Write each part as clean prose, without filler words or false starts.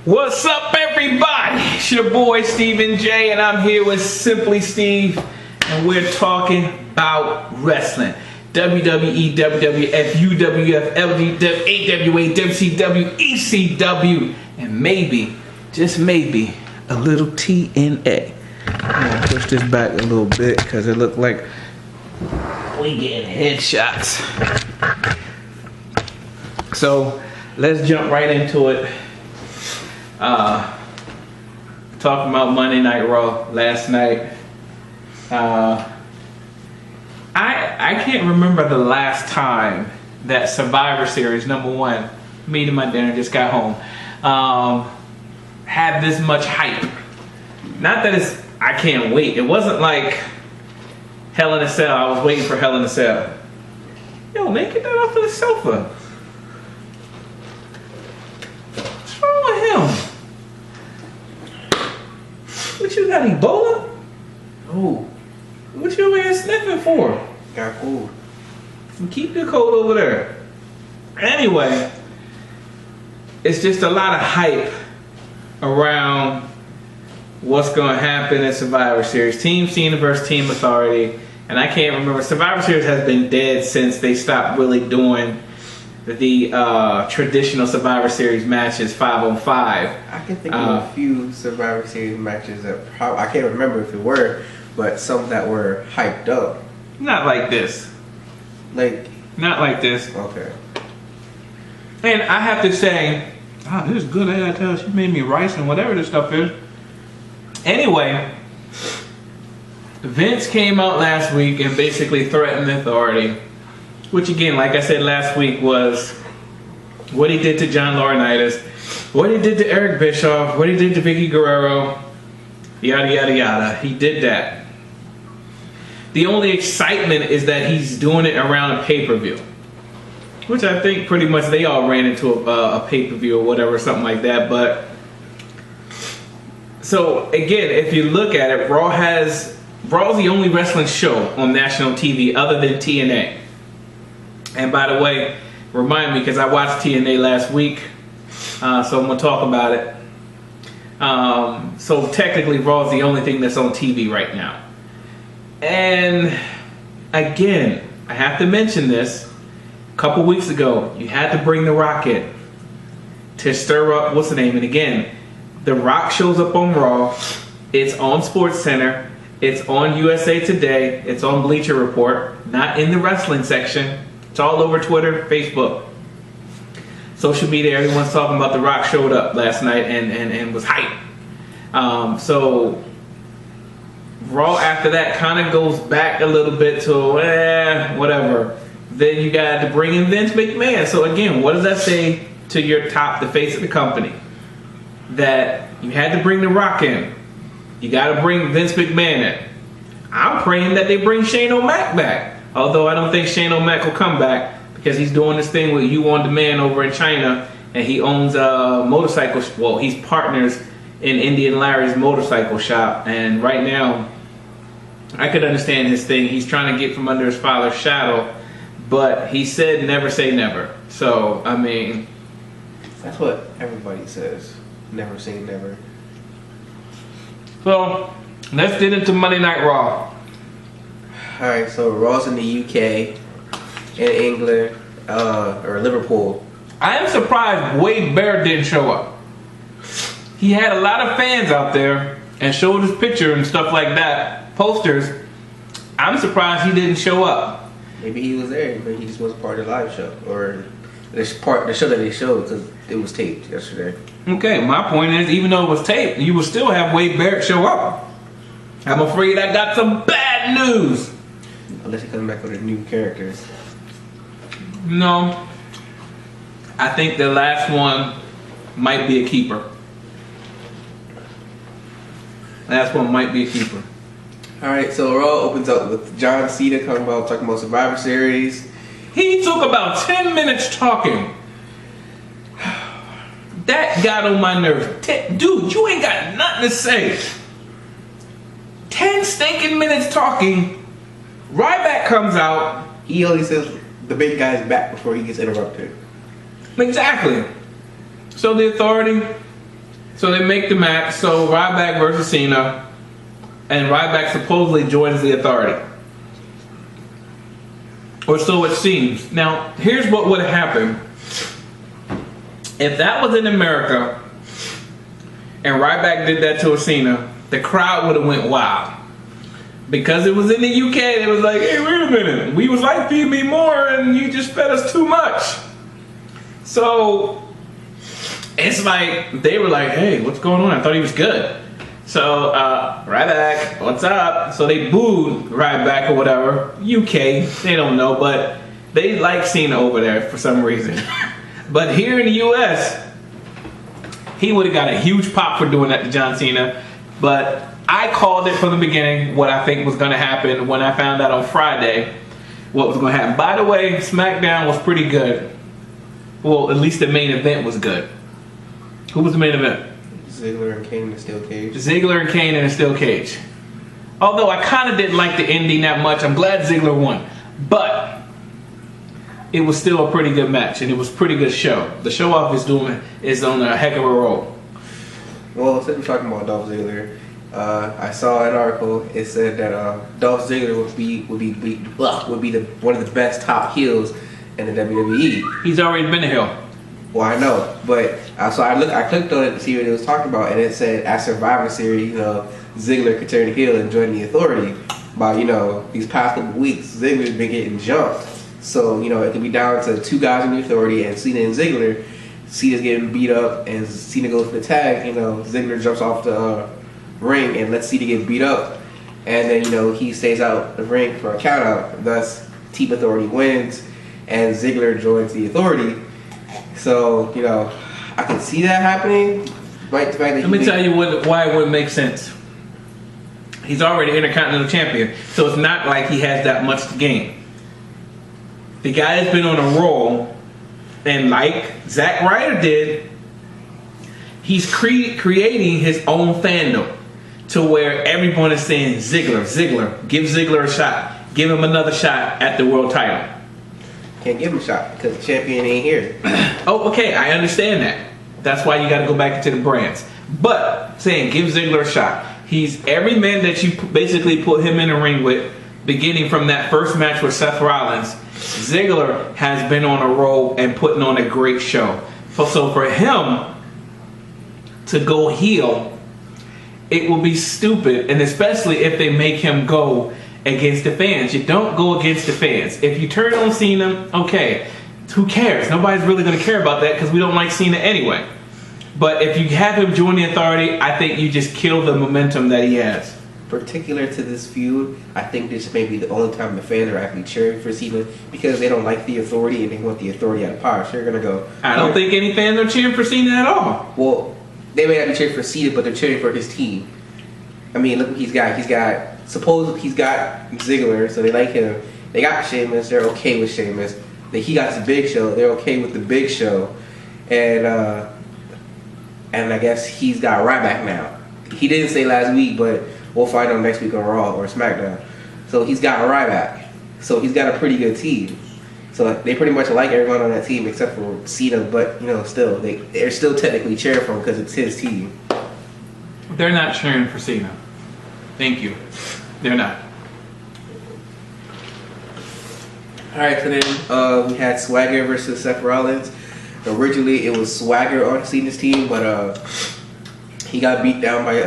What's up, everybody? It's your boy Stephen J, and I'm here with Simply Steve, and we're talking about wrestling. WWE, WWF, UWF, LDW, AWA, WCW, ECW, and maybe, just maybe, a little TNA. I'm gonna push this back a little bit because it looked like we getting headshots. So let's jump right into it. Talking about Monday Night Raw last night. I can't remember the last time that Survivor Series #1, me and my dinner just got home, had this much hype. Not that it's, I can't wait. It wasn't like Hell in a Cell. I was waiting for Hell in a Cell. Yo, man, get that off of the sofa. What's wrong with him? What you got, Ebola? Oh. What you over here sniffing for? Got cold. Keep your cold over there. Anyway, it's just a lot of hype around what's going to happen in Survivor Series. Team Cena versus Team Authority. And I can't remember. Survivor Series has been dead since they stopped really doing the traditional Survivor Series matches 5-on-5. I can think of a few Survivor Series matches that I can't remember if it were, but some that were hyped up. Not like this. Not like this. Okay. And I have to say, this is good. I gotta tell you, she made me rice and whatever this stuff is. Anyway, Vince came out last week and basically threatened the Authority. Which again, like I said last week, was what he did to John Laurinaitis, what he did to Eric Bischoff, what he did to Vicky Guerrero, yada yada yada. He did that. The only excitement is that he's doing it around a pay-per-view, which I think pretty much they all ran into a pay-per-view or whatever, something like that. But so again, if you look at it, Raw's the only wrestling show on national TV other than TNA. And by the way, remind me, because I watched TNA last week, so I'm going to talk about it. So technically, Raw is the only thing that's on TV right now. And again, I have to mention this. A couple weeks ago, you had to bring The Rock in to stir up, what's the name? And again, The Rock shows up on Raw. It's on SportsCenter. It's on USA Today. It's on Bleacher Report. Not in the wrestling section. It's all over Twitter, Facebook, social media. Everyone's talking about The Rock showed up last night and was hyped. So Raw after that kind of goes back a little bit to whatever. Then you got to bring in Vince McMahon. So again, what does that say to your top, the face of the company? That you had to bring The Rock in. You got to bring Vince McMahon in. I'm praying that they bring Shane O'Mac back. Although I don't think Shane O'Mac will come back because he's doing this thing with You On Demand over in China, and he owns a motorcycle. Well, he's partners in Indian Larry's motorcycle shop, and right now, I could understand his thing. He's trying to get from under his father's shadow, but he said never say never. So I mean, that's what everybody says. Never say never. So let's get into Monday Night Raw. Alright, so Raw's in the UK, in England, or Liverpool. I am surprised Wade Barrett didn't show up. He had a lot of fans out there and showed his picture and stuff like that, posters. I'm surprised he didn't show up. Maybe he was there, but he just wasn't part of the live show, or the show that they showed, because it was taped yesterday. Okay, my point is, even though it was taped, you will still have Wade Barrett show up. I'm afraid I got some bad news. Unless he comes back with a new characters. No. I think the last one might be a keeper. Last one might be a keeper. Alright, so Raw opens up with John Cena talking about Survivor Series. He took about 10 minutes talking. That got on my nerves. Dude, you ain't got nothing to say. 10 stinking minutes talking. Ryback comes out. He only says the big guy's back before he gets interrupted. Exactly. So the Authority So they make the match. So Ryback versus Cena, and Ryback supposedly joins the Authority, or so it seems. Now, here's what would have happened if that was in America, and Ryback did that to a Cena. The crowd would have went wild. Because it was in the UK, they was like, hey, wait a minute. We was like, feed me more, and you just fed us too much. So, it's like, they were like, hey, what's going on? I thought he was good. So, Ryback, what's up? So they booed Ryback or whatever. UK, they don't know, but they like Cena over there for some reason. But here in the US, he would have got a huge pop for doing that to John Cena. But I called it from the beginning what I think was going to happen when I found out on Friday what was going to happen. By the way, Smackdown was pretty good. Well, at least the main event was good. Who was the main event? Ziggler and Kane in a steel cage. Ziggler and Kane in a steel cage. Although I kind of didn't like the ending that much. I'm glad Ziggler won. But it was still a pretty good match, and it was a pretty good show. The show off is on a heck of a roll. Well, since we're talking about Dolph Ziggler, I saw an article. It said that Dolph Ziggler would be one of the best top heels in the WWE. He's already been a heel. Well, I know, but so I clicked on it to see what it was talking about, and it said at Survivor Series, Ziggler could turn heel and join the Authority. By these past couple weeks, Ziggler's been getting jumped. So it could be down to two guys in the Authority and Cena and Ziggler. Cena's getting beat up, and Cena goes for the tag. Ziggler jumps off the ring and lets Cena get beat up, and then he stays out the ring for a count out. Thus, Team Authority wins, and Ziggler joins the Authority. So I can see that happening. Right? The fact that Let me tell you why it wouldn't make sense. He's already Intercontinental Champion, so it's not like he has that much to gain. The guy has been on a roll, and like Zack Ryder did, he's creating his own fandom to where everyone is saying Ziggler, give Ziggler a shot, give him another shot at the world title. Can't give him a shot because the champion ain't here. Oh, okay, I understand that. That's why you got to go back into the brands. But saying give Ziggler a shot, he's every man that you basically put him in the ring with, beginning from that first match with Seth Rollins. Ziggler has been on a roll and putting on a great show. So for him to go heel, it will be stupid, and especially if they make him go against the fans. You don't go against the fans. If you turn on Cena, okay, who cares? Nobody's really going to care about that because we don't like Cena anyway. But if you have him join the Authority, I think you just kill the momentum that he has. Particular to this feud, I think this may be the only time the fans are actually cheering for Cena because they don't like the Authority and they want the Authority out of power. So they're going to go. I don't think any fans are cheering for Cena at all. Well, they may not be cheering for Cena, but they're cheering for his team. I mean, look what he's got. He's got Ziggler, so they like him. They got Sheamus. They're okay with Sheamus. He got the Big Show. They're okay with the Big Show. And I guess he's got Ryback now. He didn't say last week, but we'll find out next week on Raw or SmackDown. So he's got Ryback. So he's got a pretty good team. So they pretty much like everyone on that team except for Cena, but still they're still technically cheering for him because it's his team. They're not cheering for Cena. Thank you. They're not. Alright, so then we had Swagger versus Seth Rollins. Originally it was Swagger on Cena's team, but he got beat down by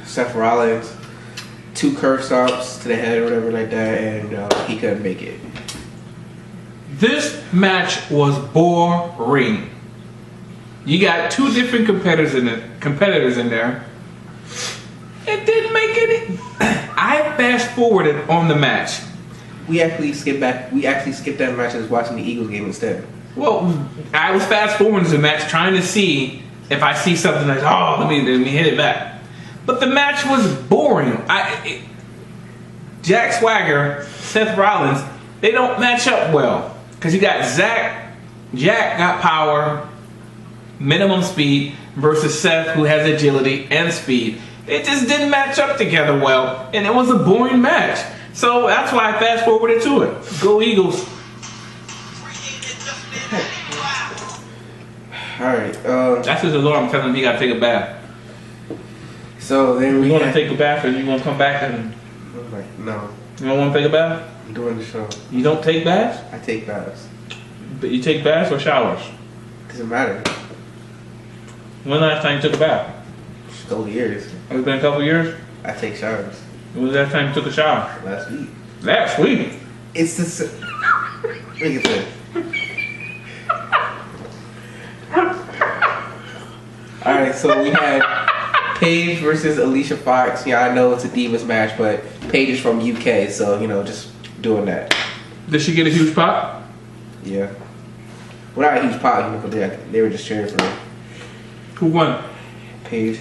Seth Rollins. 2 curb stomps to the head or whatever like that, and he couldn't make it. This match was boring. You got 2 different competitors in there. It didn't make any. I fast forwarded on the match. We actually skipped that match and was watching the Eagles game instead. Well, I was fast forwarding to the match trying to see if I see something like, let me hit it back. But the match was boring. Jack Swagger, Seth Rollins, they don't match up well. Because you got Jack got power, minimum speed, versus Seth who has agility and speed. It just didn't match up together well, and it was a boring match. So that's why I fast forwarded to it. Go Eagles. Alright, That's his alarm telling him he got to take a bath. So then You want to take a bath, or you want to come back and? I'm like, no. You don't want to take a bath? I'm doing the show. You don't take baths? I take baths. But you take baths or showers? Doesn't matter. When last time you took a bath? Just a couple years. Has it been a couple years? I take showers. When was the last time you took a shower? Last week. Last week? It's the look at this. Alright, so we had Paige versus Alicia Fox. Yeah, I know it's a Divas match, but Paige is from UK, so just doing that. Did she get a huge pop? Yeah. Well, not a huge pop, but they were just cheering for her. Who won? Paige.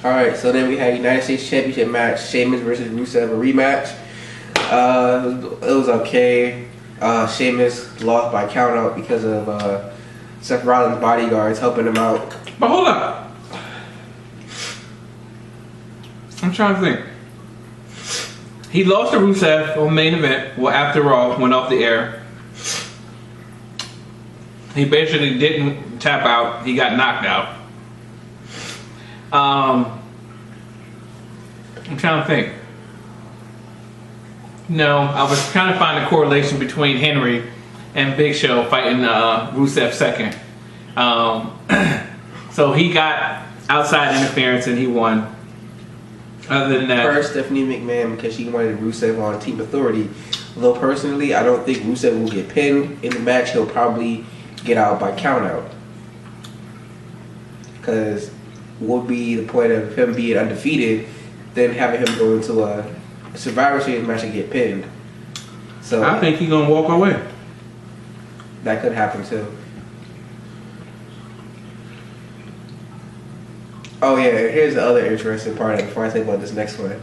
Alright, so then we had United States Championship match, Sheamus versus Rusev, a rematch. It was okay. Sheamus lost by count out because of Seth Rollins' bodyguards helping him out. But hold up. I'm trying to think. He lost to Rusev on main event. Well, after Raw went off the air. He basically didn't tap out. He got knocked out. I'm trying to think. No, I was trying to find a correlation between Henry and Big Show fighting Rusev second. So he got outside interference and he won. Other than that, First, Stephanie McMahon, because she wanted Rusev on Team Authority. Although personally, I don't think Rusev will get pinned in the match. He'll probably get out by count out. Because what would be the point of him being undefeated, then having him go into a Survivor Series match and get pinned? So I think he's gonna walk away. that could happen too. Oh yeah, here's the other interesting part before I say about this next one.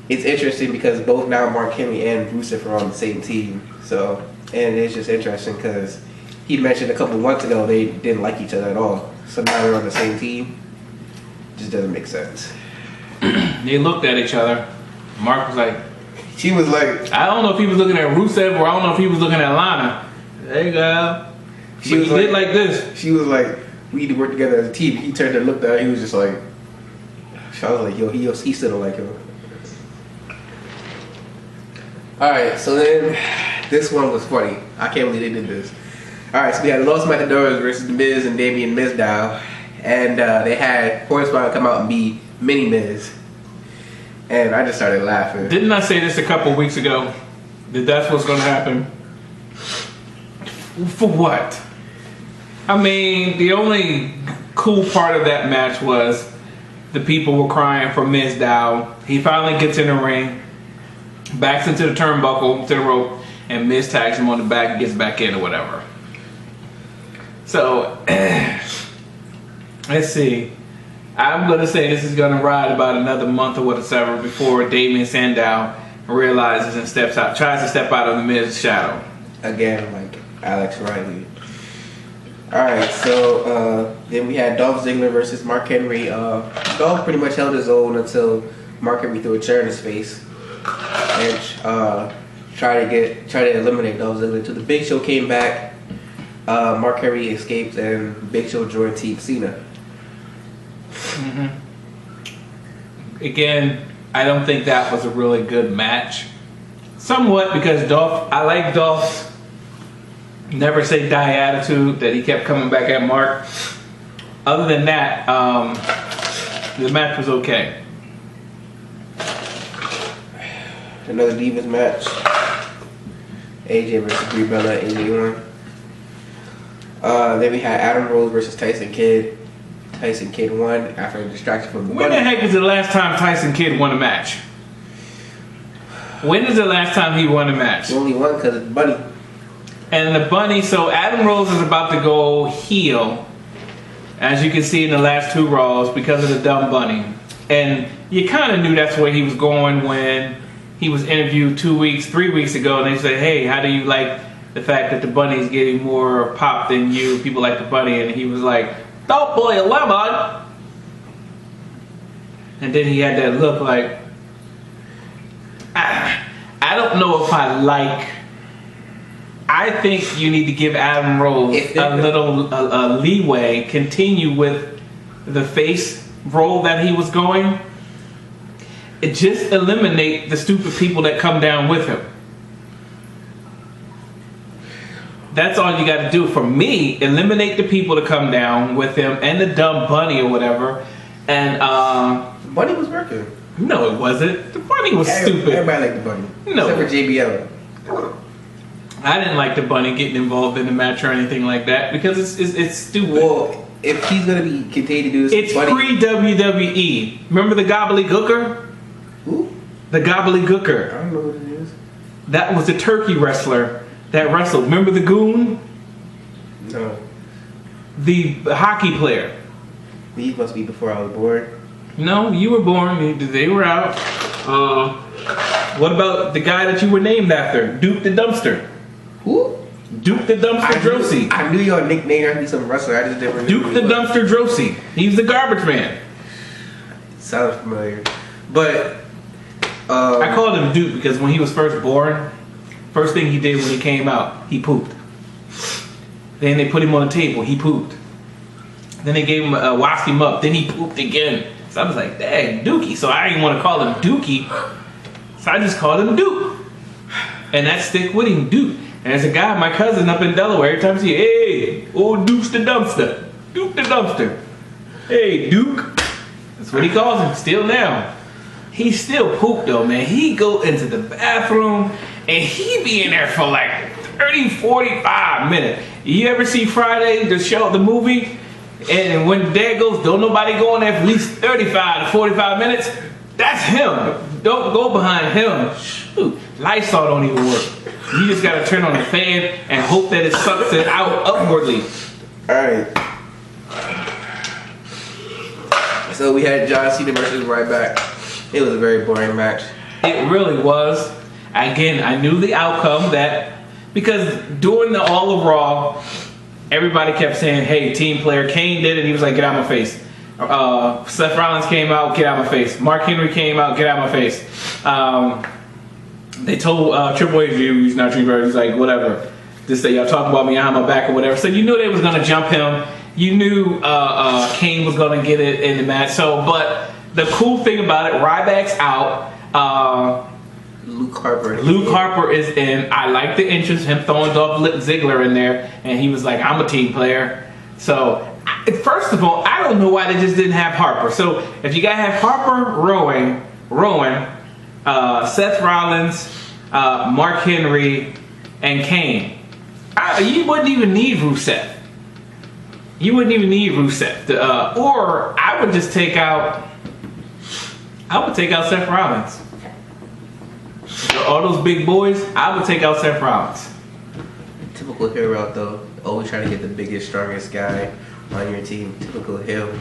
It's interesting because both now Mark Henry and Rusev are on the same team. So, and it's just interesting because he mentioned a couple months ago they didn't like each other at all. So now they're on the same team. Just doesn't make sense. They looked at each other. Mark was like, She was like, I don't know if he was looking at Rusev or I don't know if he was looking at Lana. There you go. She But was he did like this. she was like, we need to work together as a team. He turned and looked at her. He was just like, I was like, yo, he still don't like him. Alright, so then this one was funny. I can't believe they did this. Alright, so we had Los Matadores versus The Miz and Damien Mizdow. And they had Horsepower come out and be Mini Miz. And I just started laughing. Didn't I say this a couple weeks ago? That that's what's going to happen? For what? I mean, the only cool part of that match was the people were crying for Mizdow. He finally gets in the ring, backs into the turnbuckle, to the rope, and Miz tags him on the back and gets back in or whatever. So, let's see. I'm going to say this is going to ride about another month or whatever before Damien Sandow realizes and tries to step out of the Miz's shadow. Again, like Alex Riley. Alright, so then we had Dolph Ziggler versus Mark Henry. Dolph pretty much held his own until Mark Henry threw a chair in his face and try to eliminate Dolph Ziggler until the Big Show came back. Mark Henry escaped and Big Show joined Team Cena. Mm-hmm. Again, I don't think that was a really good match. Somewhat because I like Dolph's never say die attitude that he kept coming back at Mark. Other than that, the match was okay. Another Divas match. AJ versus Brie Bella, AJ won. Then we had Adam Rose versus Tyson Kidd. Tyson Kidd won after a distraction from the When the heck is the last time Tyson Kidd won a match? When is the last time he won a match? He only won because of the bunny. And the bunny, so Adam Rose is about to go heel, as you can see in the last two Raws, because of the dumb bunny. And you kind of knew that's where he was going when he was interviewed 3 weeks ago, and they said, hey, how do you like the fact that the bunny is getting more pop than you? People like the bunny. And he was like, don't boy a lemon. And then he had that look like, I don't know if I like I think you need to give Adam Rose a little leeway, continue with the face role that he was going. It just eliminate the stupid people that come down with him. That's all you got to do. For me, eliminate the people that come down with him and the dumb bunny or whatever. And Bunny was working. No, it wasn't. The bunny was stupid. Everybody liked the bunny. No. Except for JBL. I didn't like the bunny getting involved in the match or anything like that because it's stupid. Well, if he's gonna be continue to do this, it's pre-WWE. Remember the gobbledygooker? Who? The gobbledygooker. I don't know what it is. That was the turkey wrestler that wrestled. Remember the goon? No. The hockey player. He must be before I was born. No, you were born. They were out. What about the guy that you were named after? Duke the Dumpster. Who? Duke the Dumpster Drosy. I knew your nickname. I knew some wrestler. I just didn't remember. Duke the Dumpster Drosy. He's the garbage man. Sounds familiar. But I called him Duke because when he was first born, first thing he did when he came out, he pooped. Then they put him on the table. He pooped. Then they gave him washed him up. Then he pooped again. So I was like, dang, Dookie. So I didn't want to call him Dookie. So I just called him Duke. And that stick with him, Duke. And there's a guy, my cousin up in Delaware, every time I see, hey, old Duke's the dumpster. Duke the dumpster. Hey, Duke. That's what he calls him, still now. He still pooped though, man. He go into the bathroom and he be in there for like 30, 45 minutes. You ever see Friday, the show, the movie? And when Dad goes, don't nobody go in there for at least 35 to 45 minutes? That's him. Don't go behind him. Shoot, Lysol don't even work. You just gotta turn on the fan and hope that it sucks it out upwardly. alright. So we had John Cena versus Ryback. It was a very boring match. It really was. Again, I knew the outcome because during the All of Raw, everybody kept saying, hey, team player. Kane did it. He was like, get out of my face. Seth Rollins came out, get out of my face. Mark Henry came out, get out of my face. They told Triple H, he's not treated. He's like, whatever. Just say y'all talk about me behind my back or whatever. So you knew they was going to jump him. You knew Kane was going to get it in the match. So, but the cool thing about it, Ryback's out. Luke Harper is in. I like the interest, him throwing Dolph Ziggler in there. And he was like, I'm a team player. So, first of all, I don't know why they just didn't have Harper. So, if you got to have Harper, Rowan, Seth Rollins, Mark Henry, and Kane, you wouldn't even need Rusev. Or I would just take out. I would take out Seth Rollins. All those big boys, I would take out Seth Rollins. Typical hero though. Always trying to get the biggest, strongest guy on your team. Typical hero.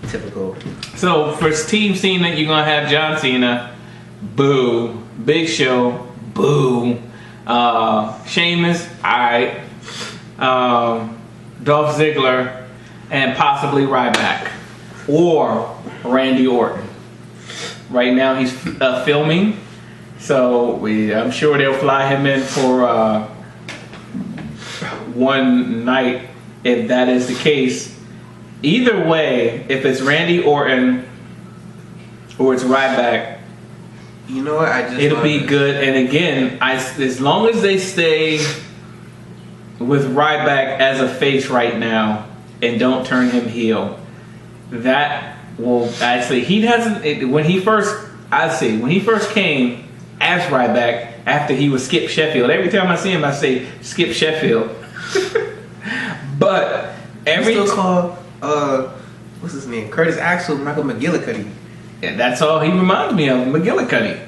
Typical. So for Team Cena, you're gonna have John Cena, boo. Big Show, boo. Sheamus, alright. Dolph Ziggler, and possibly Ryback. Or Randy Orton. Right now he's filming, so I'm sure they'll fly him in for one night if that is the case. Either way, if it's Randy Orton or it's Ryback, you know what? It'll be good. And again, as long as they stay with Ryback as a face right now and don't turn him heel, that will actually, when he first came as Ryback after he was Skip Sheffield. Every time I see him, I say Skip Sheffield. But you still call what's his name? Curtis Axel, Michael McGillicuddy. Yeah, that's all he reminds me of, McGillicuddy.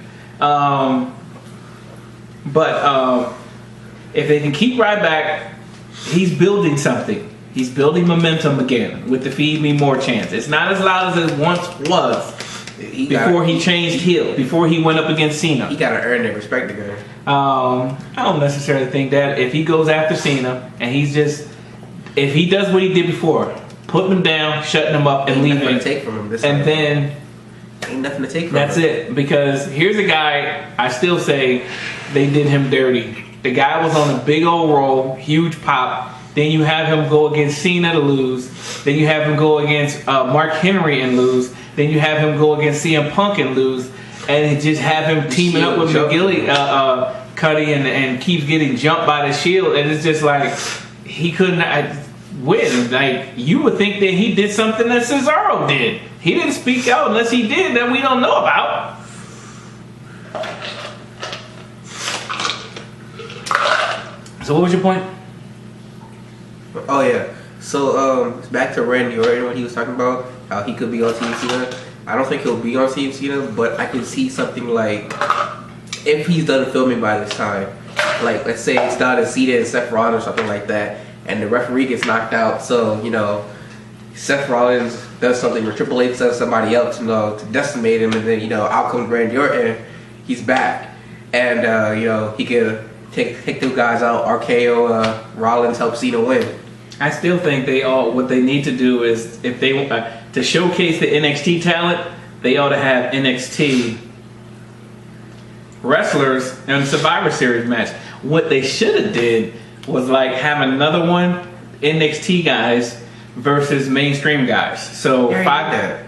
But if they can keep Ryback, he's building something. He's building momentum again with the Feed Me More chance. It's not as loud as it once was before he changed heel, before he went up against Cena. He got to earn that respect again. I don't necessarily think that. If he goes after Cena and if he does what he did before, putting him down, shutting him up, and leaving, nothing to take from him this and time. then ain't nothing to take from that's him. it. Because here's a guy, I still say they did him dirty The guy was on a big old roll, huge pop. Then you have him go against Cena to lose. Then you have him go against Mark Henry and lose. Then you have him go against CM Punk and lose. And just have him teaming up with Cuddy and keeps getting jumped by the Shield. And it's just like, he couldn't win. Like, you would think that he did something that Cesaro did. He didn't speak out unless he did that we don't know about. So what was your point? Oh yeah. So back to Randy Orton, what he was talking about, how he could be on Team Cena. I don't think he'll be on Team Cena, but I can see something like, if he's done filming by this time, like let's say it's down to Cena and Seth Rollins or something like that, and the referee gets knocked out, so you know Seth Rollins does something, or Triple H does somebody else, you know, to decimate him, and then out comes Randy Orton, he's back, and he can take two guys out, RKO Rollins, help Cena win. I still think what they need to do is, if they to showcase the NXT talent, they ought to have NXT wrestlers in Survivor Series match. What they should have did was like have another one, NXT guys versus mainstream guys. So that.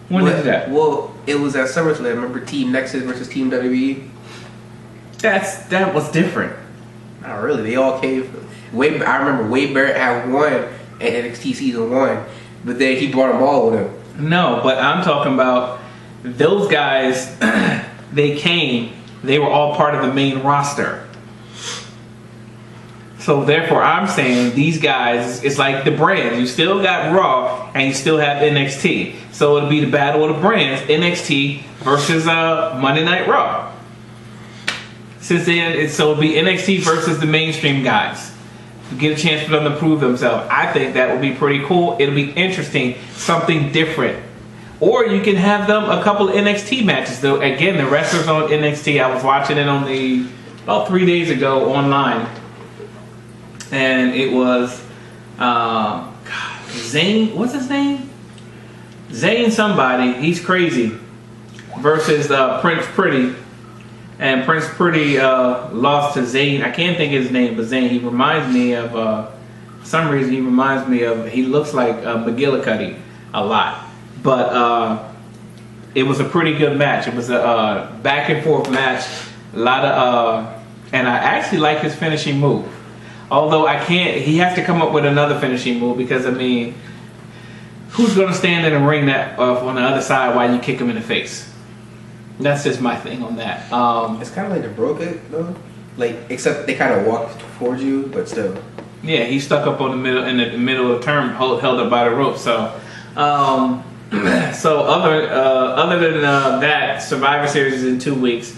When did that? Well, it was at SummerSlam. Remember Team Nexus versus Team WWE? That was different. Not really. They all came. I remember Wade Barrett had won at NXT season 1, but then he brought them all with him. No, but I'm talking about those guys. They came. They were all part of the main roster. So therefore, I'm saying these guys, it's like the brands. You still got Raw and you still have NXT. So it'll be the battle of the brands, NXT versus Monday Night Raw. Since then, so it'll be NXT versus the mainstream guys. Get a chance for them to prove themselves. I think that would be pretty cool. It'll be interesting, something different. Or you can have them a couple of NXT matches. Though again, the wrestlers on NXT, I was watching it on about 3 days ago online, and it was Zane. What's his name? Zane somebody. He's crazy. Versus Prince Pretty. And Prince Pretty lost to Zayn. I can't think of his name, but Zayn. He reminds me of, for some reason, he looks like McGillicuddy a lot. But it was a pretty good match. It was a back and forth match. A lot of, and I actually like his finishing move. Although he has to come up with another finishing move because, I mean, who's going to stand in the ring on the other side while you kick him in the face? That's just my thing on that. It's kind of like the broke it though, like except they kind of walked towards you, but still. Yeah, he stuck up in the middle of the term, held up by the rope. So, other than that, Survivor Series is in 2 weeks.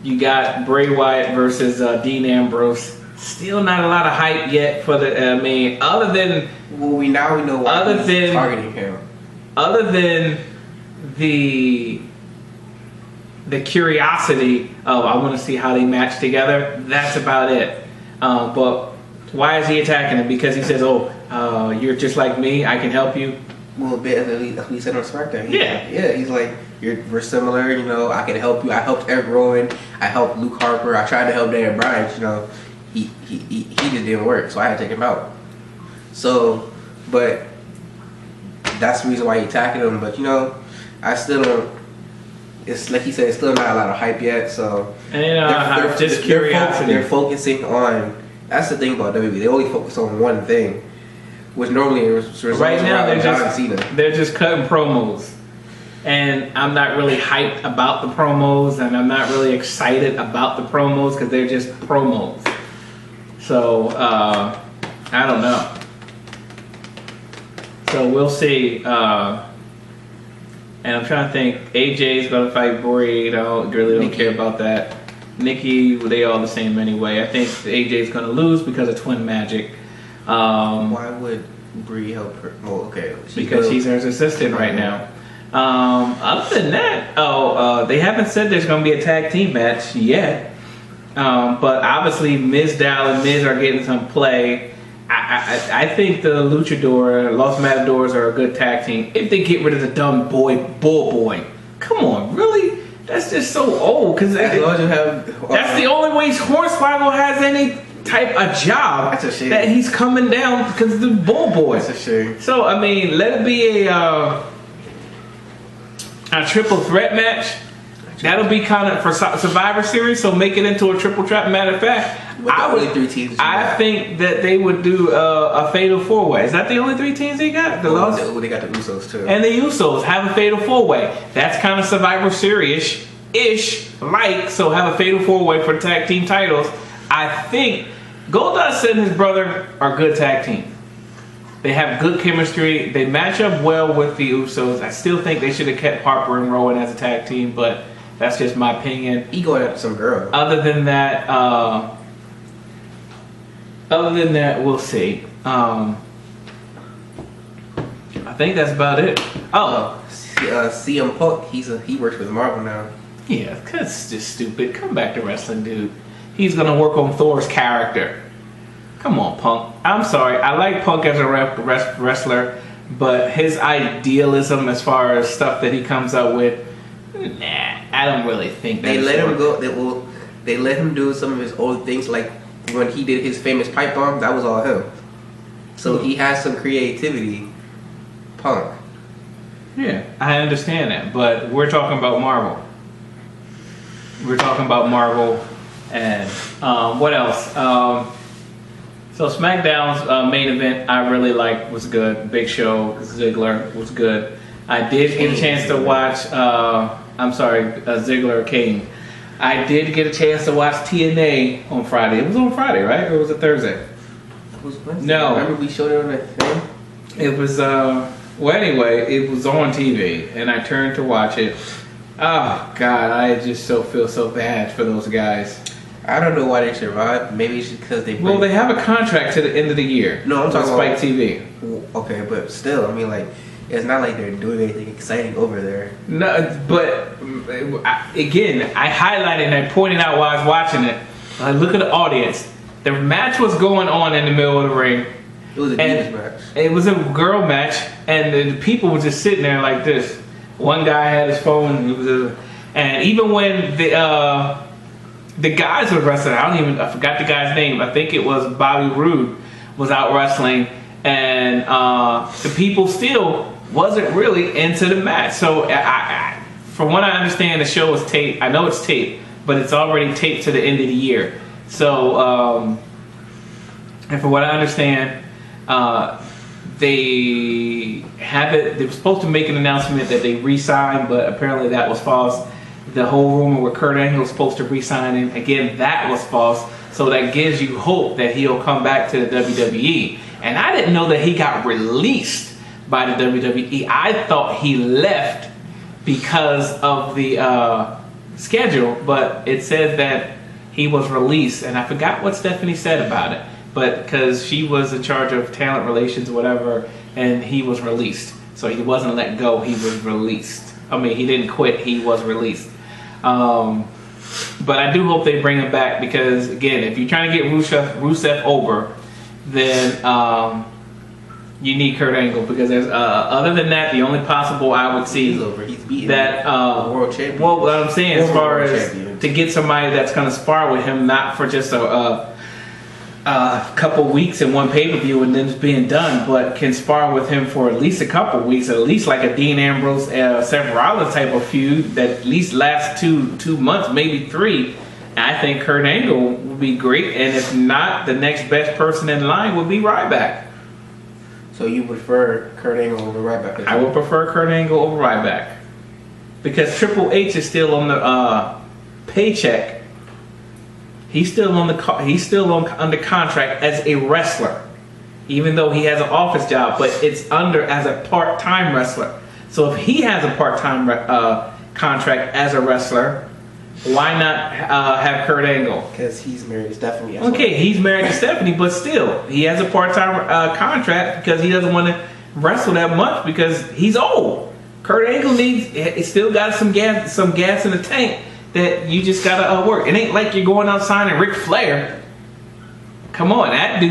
You got Bray Wyatt versus Dean Ambrose. Still not a lot of hype yet for the. Other than we know why he's targeting him. Other than the curiosity of I want to see how they match together. That's about it. But why is he attacking him? Because he says, "Oh, you're just like me. I can help you." Well, that's what he said on SmackDown. Yeah. He's like, we're similar. I can help you. I helped Eric Rowan. I helped Luke Harper. I tried to help Dan Bryan. He just didn't work, so I had to take him out. So, but that's the reason why he's attacking him. But I still don't. It's like he said, it's still not a lot of hype yet. So they're just curiosity. They're focusing on. That's the thing about WWE. They only focus on one thing, which normally results right now they're just cutting promos, and I'm not really hyped about the promos, and I'm not really excited about the promos because they're just promos. So I don't know. So we'll see. And I'm trying to think. AJ's gonna fight Bori. Really don't care about that. Nikki, they all the same anyway. I think AJ's gonna lose because of Twin Magic. Why would Brie help her? Well, okay. Because she's her assistant right now. Other than that, they haven't said there's gonna be a tag team match yet. But obviously, Mizdow and Miz are getting some play. I think the Los Matadors are a good tag team if they get rid of the dumb bull boy. Come on, really? That's just so old. Because as long as you have, that's the only way Hornswoggle has any type of job. That's a shame. That he's coming down because of the Bull Boys. That's a shame. So I mean, let it be a triple threat match. That'll be kind of for Survivor Series, so make it into a triple threat. Matter of fact, I think that they would do a fatal 4-way. Is that the only 3 teams they got? They got the Usos too. And the Usos have a fatal 4-way. That's kind of Survivor Series-ish, like, so have a fatal 4-way for tag team titles. I think Goldust and his brother are good tag team. They have good chemistry. They match up well with the Usos. I still think they should have kept Harper and Rowan as a tag team, but that's just my opinion. He going after some girl. Other than that, we'll see. I think that's about it. CM Punk, he works with Marvel now. Yeah, cause it's just stupid. Come back to wrestling, dude. He's gonna work on Thor's character. Come on, Punk. I'm sorry. I like Punk as a wrestler, but his idealism as far as stuff that he comes up with, nah, I don't really think that. They let him go. They let him do some of his old things, like when he did his famous pipe bomb. That was all him. So he has some creativity. Punk. Yeah, I understand that, but we're talking about Marvel. And what else? So SmackDown's main event I really liked, was good. Big Show, Ziggler was good. I did get a chance to watch. Ziggler King. I did get a chance to watch TNA on Friday. It was on Friday, right? Or was it Thursday? It was Wednesday. No. Remember we showed it on that thing? It was, well, anyway, it was on TV, and I turned to watch it. Oh, God, I just feel so bad for those guys. I don't know why they survived. Maybe it's because they... Well, they have a contract to the end of the year. No, I'm talking about Spike TV. Okay, but still, I mean, like, it's not like they're doing anything exciting over there. No, but again, I highlighted and I pointed out while I was watching it. I look at the audience. The match was going on in the middle of the ring. It was a divas match. It was a girl match, and the people were just sitting there like this. One guy had his phone. And even when the guys were wrestling, I forgot the guy's name. I think it was Bobby Roode was out wrestling, and the people still wasn't really into the match. So from what I understand, the show is taped. I know it's taped, but it's already taped to the end of the year. So, and from what I understand, they were supposed to make an announcement that they re-signed, but apparently that was false. The whole rumor with Kurt Angle was supposed to re-sign him. Again, that was false. So that gives you hope that he'll come back to the WWE. And I didn't know that he got released by the WWE. I thought he left because of the schedule, but it said that he was released. And I forgot what Stephanie said about it, but because she was in charge of talent relations or whatever, and he was released. So he wasn't let go, he was released. I mean, he didn't quit, he was released. But I do hope they bring him back, because again, if you're trying to get Rusev over, then you need Kurt Angle, because there's other than that, the only possible I would see he's over. He's beaten that world champion. Well, what I'm saying, as far as champion. To get somebody that's going to spar with him, not for just a couple weeks in one pay-per-view and then it's being done, but can spar with him for at least a couple weeks, at least like a Dean Ambrose, Seth Rollins type of feud that at least lasts two months, maybe 3. I think Kurt Angle would be great, and if not, the next best person in line would be Ryback. So you prefer Kurt Angle over Ryback? I would prefer Kurt Angle over Ryback, because Triple H is still on the paycheck. He's still under contract as a wrestler, even though he has an office job, but it's as a part-time wrestler. So if he has a part-time contract as a wrestler, why not have Kurt Angle? Because he's married to Stephanie. Okay, he's married to Stephanie, but still, he has a part-time contract because he doesn't want to wrestle that much because he's old. Kurt Angle still got some gas in the tank that you just gotta work. It ain't like you're going out signing Ric Flair. Come on, that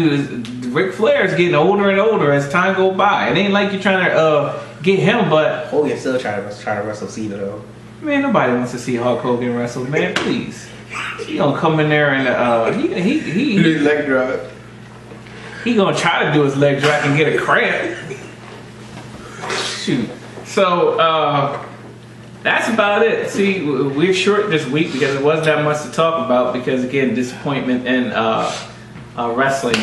Ric Flair is getting older and older as time goes by. It ain't like you're trying to get him, but Hogan still trying to wrestle Cena though. Man, nobody wants to see Hulk Hogan wrestle, man. Please. He gonna come in there and Do his leg drop. he gonna try to do his leg drop and get a cramp. Shoot. So that's about it. See, we're short this week because it wasn't that much to talk about because again, disappointment in wrestling.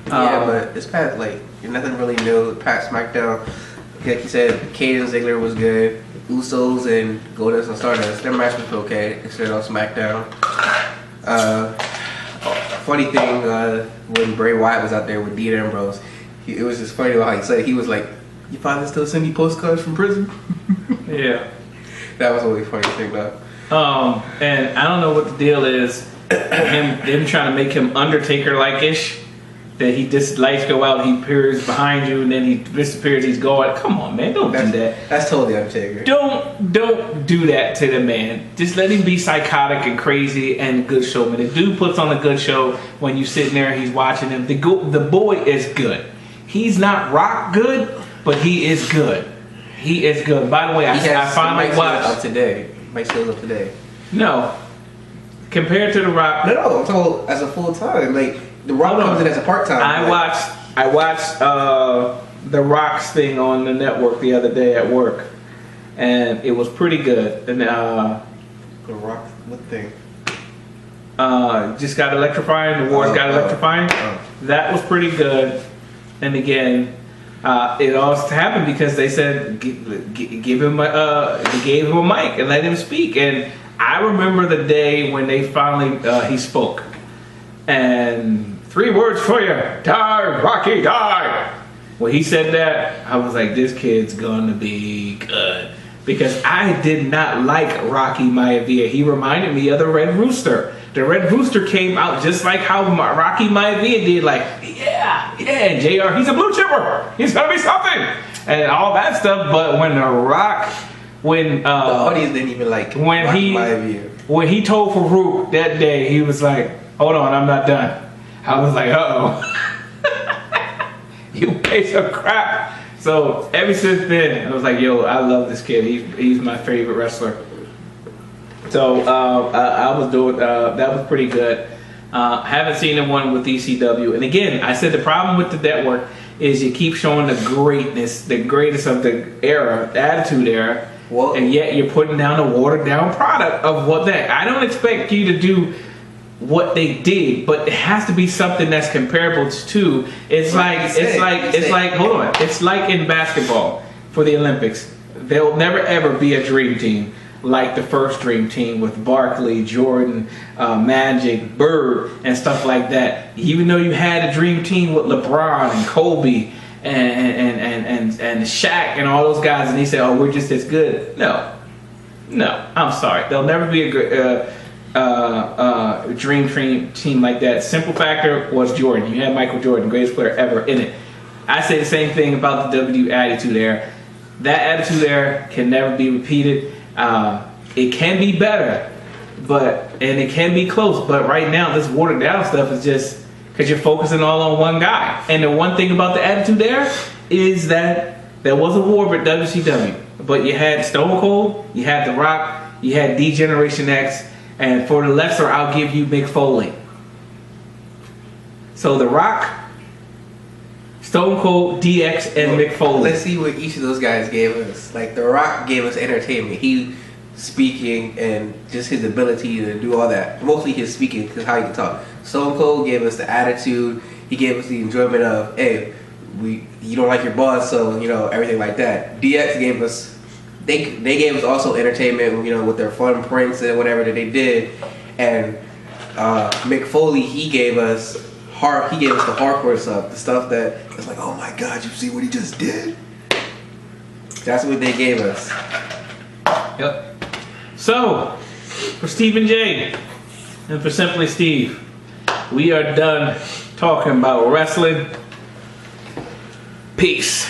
Yeah, but it's past nothing really new. Past Smackdown, like you said, Kane and Ziggler was good. Usos and Goldust and Stardust, their match was okay. Instead on Smackdown. Funny thing, when Bray Wyatt was out there with Dean Ambrose, it was just funny how he said he was like, "You father still send you postcards from prison?" Yeah, that was a really funny thing though. And I don't know what the deal is. Them trying to make him Undertaker-like-ish. That he just lights go out, he appears behind you, and then he disappears. He's gone. Come on, man, don't do that. That's totally Undertaker. Don't do that to the man. Just let him be psychotic and crazy and good showman. The dude puts on a good show when you sitting there. He's watching him. The boy is good. He's not rock good, but he is good. He is good. By the way, I finally watched. Up today. Mike Skills up today. No, compared to the Rock. No. I'm talking as a full time. Like the Rock comes in as a part time. I watched the Rock's thing on the network the other day at work, and it was pretty good. And the Rock, what thing? Just got electrifying. The Wars got electrifying. That was pretty good. And again, it all happened because they said give him they gave him a mic and let him speak. And I remember the day when they finally he spoke. And 3 words for you: die, Rocky, die. When he said that, I was like, this kid's gonna be good. Because I did not like Rocky Maivia. He reminded me of the Red Rooster. The Red Rooster came out just like how Rocky Maivia did, like, yeah, and JR, he's a blue chipper. He's gonna be something. And all that stuff. But when The Rock, the audience didn't even like when Rocky Maivia. When he told Farouk that day, he was like, hold on, I'm not done. I was like, uh-oh. You piece of crap. So ever since then, I was like, yo, I love this kid. He's my favorite wrestler. So I was doing, that was pretty good. Haven't seen the one with ECW. And again, I said the problem with the network is you keep showing the greatness of the era, the Attitude Era, Whoa. And yet you're putting down a watered down product of what that. I don't expect you to do what they did, but it has to be something that's comparable to. It's like hold on. It's like in basketball for the Olympics. There'll never ever be a dream team like the first dream team with Barkley, Jordan, Magic, Bird, and stuff like that. Even though you had a dream team with LeBron and Kobe and Shaq and all those guys, and they say, "Oh, we're just as good." No, I'm sorry. There'll never be a dream team like that. Simple factor was Jordan. You had Michael Jordan, greatest player ever in it. I say the same thing about the W Attitude Era. That Attitude Era can never be repeated. It can be better, and it can be close. But right now, this watered down stuff is just because you're focusing all on one guy. And the one thing about the Attitude Era is that there was a war with WCW, but you had Stone Cold, you had The Rock, you had D-Generation X. And for the lesser, I'll give you Mick Foley. So The Rock, Stone Cold, DX, and Mick Foley. Let's see what each of those guys gave us. Like The Rock gave us entertainment. He speaking and just his ability to do all that. Mostly his speaking, because how he can talk. Stone Cold gave us the attitude. He gave us the enjoyment of, hey, you don't like your boss, so everything like that. DX gave us. They gave us also entertainment, with their fun pranks and whatever that they did, and Mick Foley, he gave us the hardcore stuff, the stuff that it's like, oh my God, you see what he just did? That's what they gave us. Yep. So, for Stephen J. and for Simply Steve, we are done talking about wrestling. Peace.